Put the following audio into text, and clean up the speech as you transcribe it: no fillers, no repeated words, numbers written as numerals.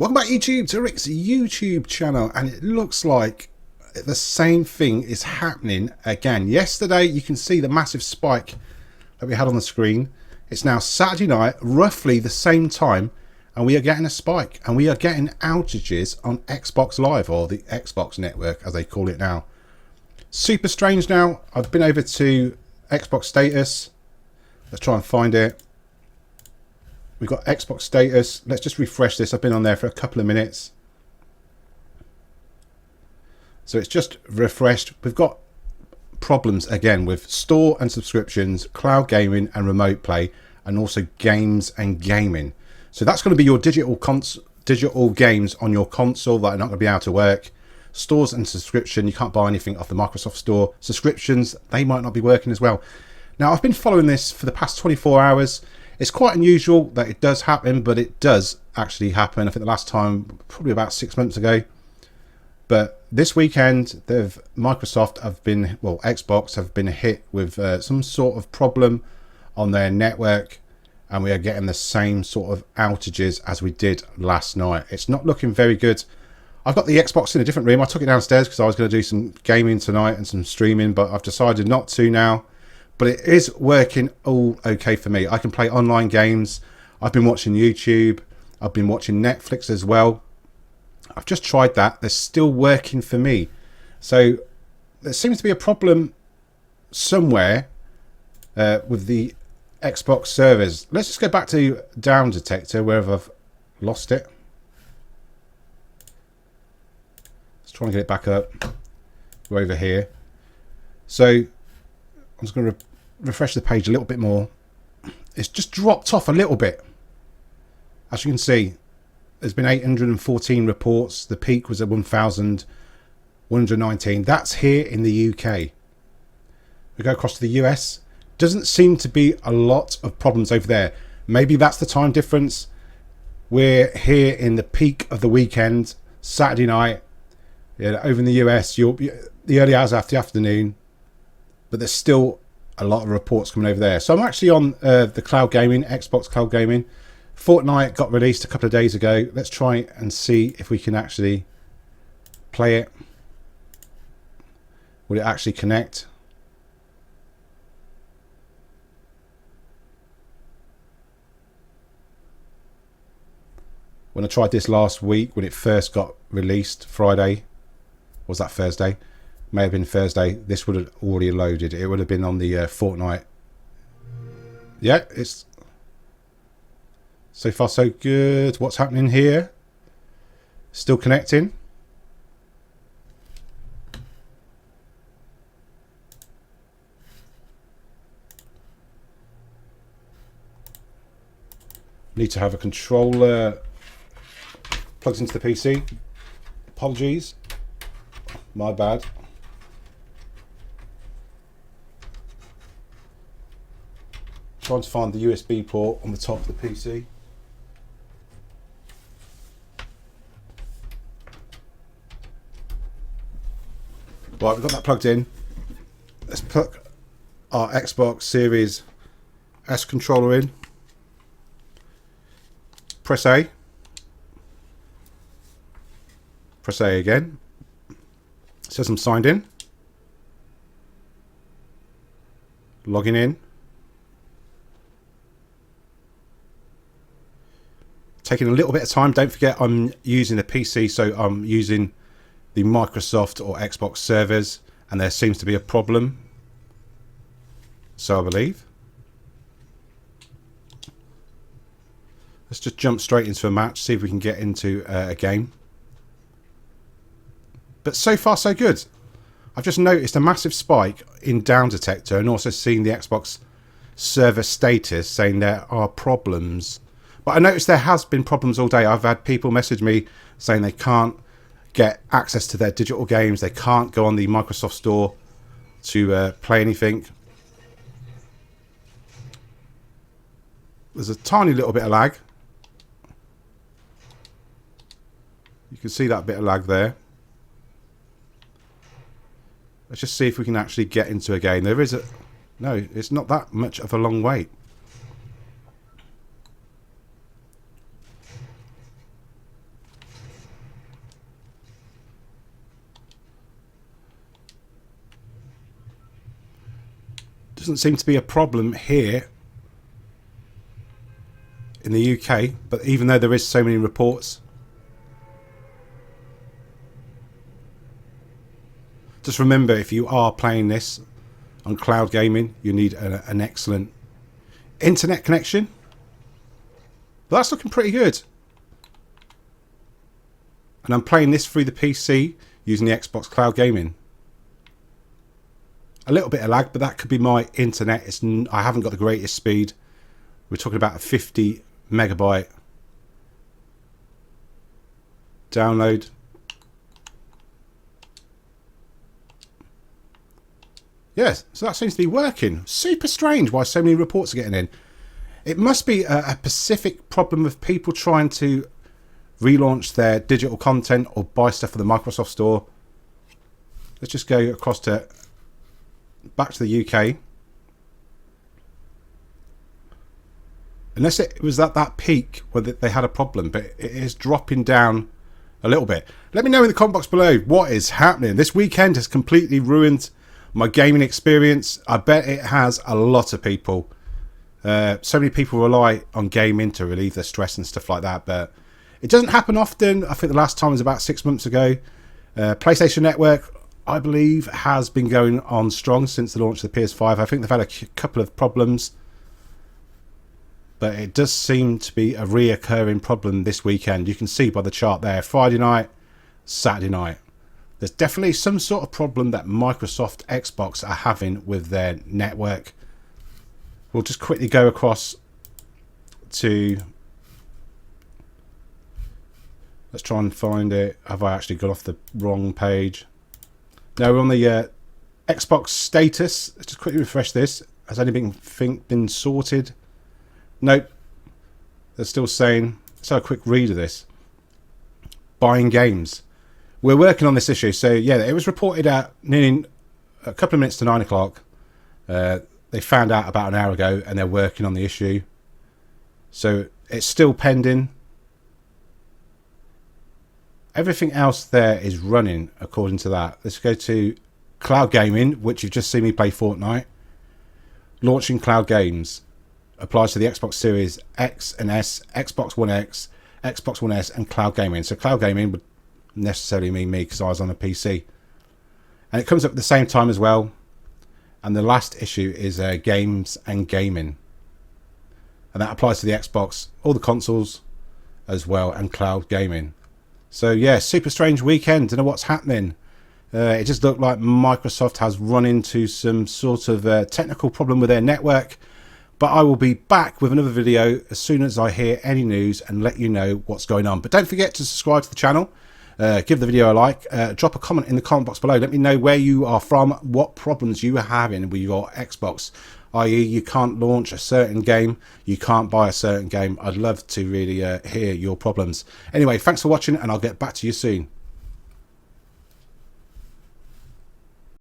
Welcome back YouTube to Rick's YouTube channel, and it looks like the same thing is happening again. Yesterday you can see the massive spike that we had on the screen. It's now Saturday night, roughly the same time, and we are getting a spike and we are getting outages on Xbox Live, or the Xbox network as they call it now. Super strange. Now I've been over to Xbox status. Let's try and find it. We've got Xbox status. Let's just refresh this. I've been on there for a couple of minutes. So it's just refreshed. We've got problems again with store and subscriptions, cloud gaming and remote play, and also games and gaming. So that's going to be your digital games on your console that are not going to be able to work. Stores and subscription, you can't buy anything off the Microsoft Store. Subscriptions, they might not be working as well. Now, I've been following this for the past 24 hours. It's quite unusual that it does happen, but it does actually happen. I think the last time, probably about 6 months ago. But this weekend, Xbox have been hit with some sort of problem on their network, and we are getting the same sort of outages as we did last night. It's not looking very good. I've got the Xbox in a different room. I took it downstairs because I was going to do some gaming tonight and some streaming, but I've decided not to now. But it is working all okay for me. I can play online games. I've been watching YouTube. I've been watching Netflix as well. I've just tried that. They're still working for me. So there seems to be a problem somewhere with the Xbox servers. Let's just go back to Down Detector, wherever I've lost it. Let's try and get it back up. We're over here. So I'm just going to refresh the page a little bit more. It's just dropped off a little bit. As you can see, there's been 814 reports. The peak was at 1,119. That's here in the UK. We go across to the US. Doesn't seem to be a lot of problems over there. Maybe that's the time difference. We're here in the peak of the weekend, Saturday night. Yeah, over in the US, the early hours after the afternoon. But there's still a lot of reports coming over there. So I'm actually on the cloud gaming, Xbox cloud gaming. Fortnite got released a couple of days ago. Let's try and see if we can actually play it. Will it actually connect? When I tried this last week, when it first got released, Friday, was that Thursday? May have been Thursday. This would have already loaded. It would have been on the Fortnite. Yeah, it's so far so good. What's happening here? Still connecting. Need to have a controller plugs into the PC. Apologies. My bad. Trying to find the USB port on the top of the PC. Right, we've got that plugged in. Let's plug our Xbox Series S controller in. Press A. Press A again. It says I'm signed in. Logging in. Taking a little bit of time. Don't forget I'm using a PC, so I'm using the Microsoft or Xbox servers, and there seems to be a problem, so I believe. Let's just jump straight into a match, see if we can get into a game. But so far so good. I've just noticed a massive spike in Down Detector, and also seen the Xbox server status saying there are problems. But I noticed there has been problems all day. I've had people message me saying they can't get access to their digital games. They can't go on the Microsoft Store to play anything. There's a tiny little bit of lag. You can see that bit of lag there. Let's just see if we can actually get into a game. There is a... No, it's not that much of a long wait. Doesn't seem to be a problem here in the UK, but even though there is so many reports, just remember, if you are playing this on cloud gaming, you need an excellent internet connection. But that's looking pretty good. And I'm playing this through the PC using the Xbox Cloud Gaming. A little bit of lag, but that could be my internet. I haven't got the greatest speed. We're talking about a 50 megabyte download. Yes, so that seems to be working. Super strange why so many reports are getting in. It must be a specific problem of people trying to relaunch their digital content or buy stuff for the Microsoft Store. Let's just go across to back to the UK. Unless it was at that peak where they had a problem, but it is dropping down a little bit. Let me know in the comment box below what is happening. This weekend has completely ruined my gaming experience. I bet it has a lot of people. So many people rely on gaming to relieve their stress and stuff like that, but it doesn't happen often. I think the last time was about 6 months ago. PlayStation Network, I believe, has been going on strong since the launch of the PS5. I think they've had a couple of problems, but it does seem to be a reoccurring problem this weekend. You can see by the chart there, Friday night, Saturday night. There's definitely some sort of problem that Microsoft Xbox are having with their network. We'll just quickly go across to... Let's try and find it. Have I actually got off the wrong page? No, we're on the Xbox status. Let's just quickly refresh this. Has anything been sorted? Nope. They're still saying... Let's have a quick read of this. Buying games. We're working on this issue. So, yeah, it was reported at nearly a couple of minutes to 9 o'clock. They found out about an hour ago, and they're working on the issue. So, it's still pending. Everything else there is running according to that. Let's go to Cloud Gaming, which you've just seen me play Fortnite. Launching cloud games. Applies to the Xbox Series X and S, Xbox One X, Xbox One S, and Cloud Gaming. So Cloud Gaming would necessarily mean me because I was on a PC. And it comes up at the same time as well. And the last issue is games and gaming. And that applies to the Xbox, all the consoles as well, and Cloud Gaming. So yeah, super strange weekend. Don't know what's happening. It just looked like Microsoft has run into some sort of technical problem with their network. But I will be back with another video as soon as I hear any news and let you know what's going on. But don't forget to subscribe to the channel. Give the video a like. Drop a comment in the comment box below. Let me know where you are from, what problems you are having with your Xbox. I.e. you can't launch a certain game, you can't buy a certain game. I'd love to really hear your problems. Anyway, thanks for watching, and I'll get back to you soon.